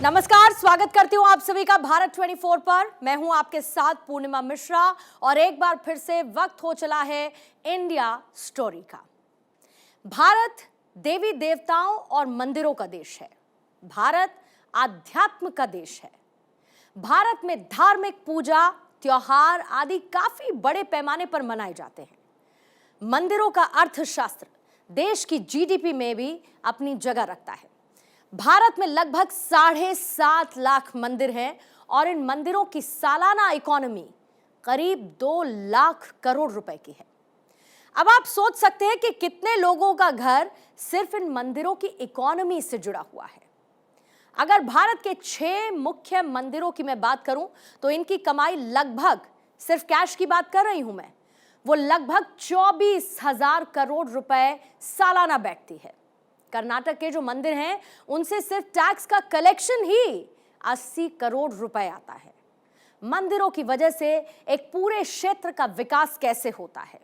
नमस्कार, स्वागत करती हूं आप सभी का भारत 24 पर। मैं हूं आपके साथ पूर्णिमा मिश्रा और एक बार फिर से वक्त हो चला है इंडिया स्टोरी का। भारत देवी देवताओं और मंदिरों का देश है। भारत आध्यात्म का देश है। भारत में धार्मिक पूजा, त्योहार आदि काफी बड़े पैमाने पर मनाए जाते हैं। मंदिरों का अर्थशास्त्र देश की जीडीपी में भी अपनी जगह रखता है। भारत में लगभग 7.5 लाख मंदिर हैं और इन मंदिरों की सालाना इकोनॉमी करीब 2 लाख करोड़ रुपए की है। अब आप सोच सकते हैं कि कितने लोगों का घर सिर्फ इन मंदिरों की इकोनॉमी से जुड़ा हुआ है। अगर भारत के 6 मुख्य मंदिरों की मैं बात करूं तो इनकी कमाई लगभग, सिर्फ कैश की बात कर रही हूं मैं, वो लगभग 24,000 करोड़ रुपए सालाना बैठती है। कर्नाटक के जो मंदिर हैं उनसे सिर्फ टैक्स का कलेक्शन ही 80 करोड़ रुपए आता है। मंदिरों की वजह से एक पूरे क्षेत्र का विकास कैसे होता है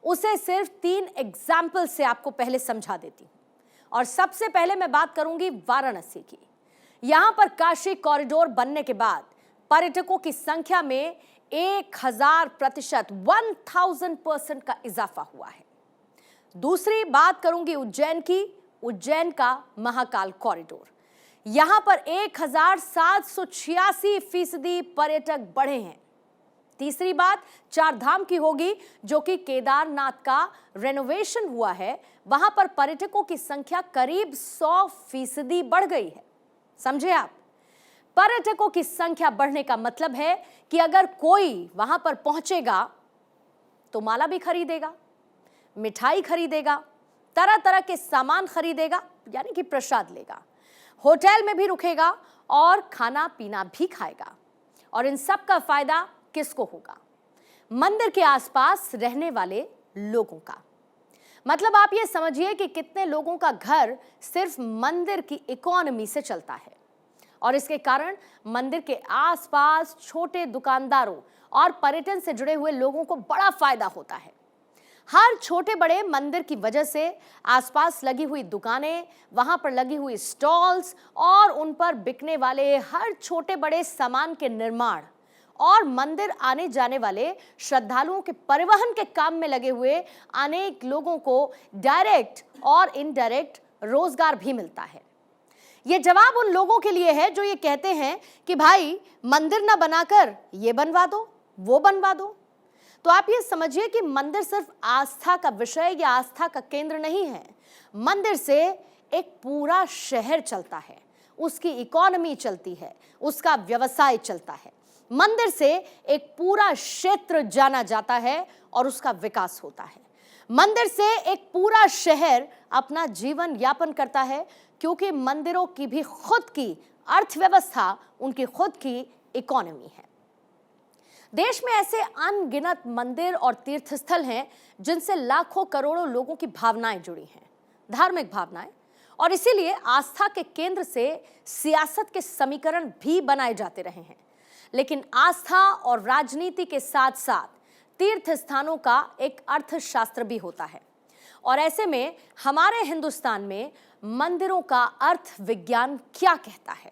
उसे सिर्फ 3 एग्जाम्पल से आपको पहले समझा देती हूं। और सबसे पहले मैं बात करूंगी वाराणसी की। यहां पर काशी कॉरिडोर बनने के बाद पर्यटकों की संख्या में 1000% 1000% का इजाफा हुआ है। दूसरी बात करूंगी उज्जैन की। उज्जैन का महाकाल कॉरिडोर, यहां पर 1786% पर्यटक बढ़े हैं। तीसरी बात चार धाम की होगी, जो कि केदारनाथ का रेनोवेशन हुआ है। वहां पर पर्यटकों की संख्या करीब 100% बढ़ गई है। समझे आप? पर्यटकों की संख्या बढ़ने का मतलब है कि अगर कोई वहां पर पहुंचेगा तो माला भी खरीदेगा, मिठाई खरीदेगा, तरह तरह के सामान खरीदेगा, यानी कि प्रसाद लेगा, होटल में भी रुकेगा और खाना पीना भी खाएगा। और इन सब का फायदा किसको होगा? मंदिर के आसपास रहने वाले लोगों का। मतलब आप ये समझिए कि कितने लोगों का घर सिर्फ मंदिर की इकोनॉमी से चलता है। और इसके कारण मंदिर के आसपास छोटे दुकानदारों और पर्यटन से जुड़े हुए लोगों को बड़ा फायदा होता है। हर छोटे बड़े मंदिर की वजह से आसपास लगी हुई दुकानें, वहां पर लगी हुई स्टॉल्स और उन पर बिकने वाले हर छोटे बड़े सामान के निर्माण और मंदिर आने जाने वाले श्रद्धालुओं के परिवहन के काम में लगे हुए अनेक लोगों को डायरेक्ट और इनडायरेक्ट रोजगार भी मिलता है। ये जवाब उन लोगों के लिए है जो ये कहते हैं कि भाई मंदिर ना बनाकर ये बनवा दो, वो बनवा दो। तो आप ये समझिए कि मंदिर सिर्फ आस्था का विषय या आस्था का केंद्र नहीं है। मंदिर से एक पूरा शहर चलता है, उसकी इकोनॉमी चलती है, उसका व्यवसाय चलता है। मंदिर से एक पूरा क्षेत्र जाना जाता है और उसका विकास होता है। मंदिर से एक पूरा शहर अपना जीवन यापन करता है, क्योंकि मंदिरों की भी खुद की अर्थव्यवस्था, उनकी खुद की इकोनॉमी है। देश में ऐसे अनगिनत मंदिर और तीर्थस्थल हैं जिनसे लाखों करोड़ों लोगों की भावनाएं जुड़ी हैं, धार्मिक भावनाएं। और इसीलिए आस्था के केंद्र से सियासत के समीकरण भी बनाए जाते रहे हैं। लेकिन आस्था और राजनीति के साथ साथ तीर्थ स्थानों का एक अर्थशास्त्र भी होता है। और ऐसे में हमारे हिंदुस्तान में मंदिरों का अर्थ विज्ञान क्या कहता है,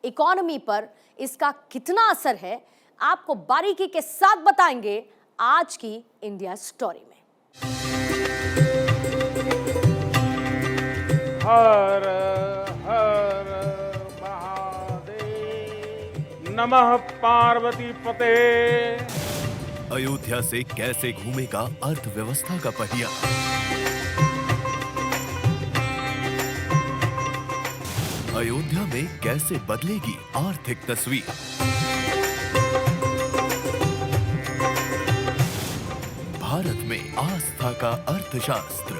इकोनॉमी पर इसका कितना असर है, आपको बारीकी के साथ बताएंगे आज की इंडिया स्टोरी में। हर हर महादेव, नमः पार्वती पते। अयोध्या से कैसे घूमेगा अर्थव्यवस्था का पहिया? अयोध्या में कैसे बदलेगी आर्थिक तस्वीर? भारत में आस्था का अर्थशास्त्र।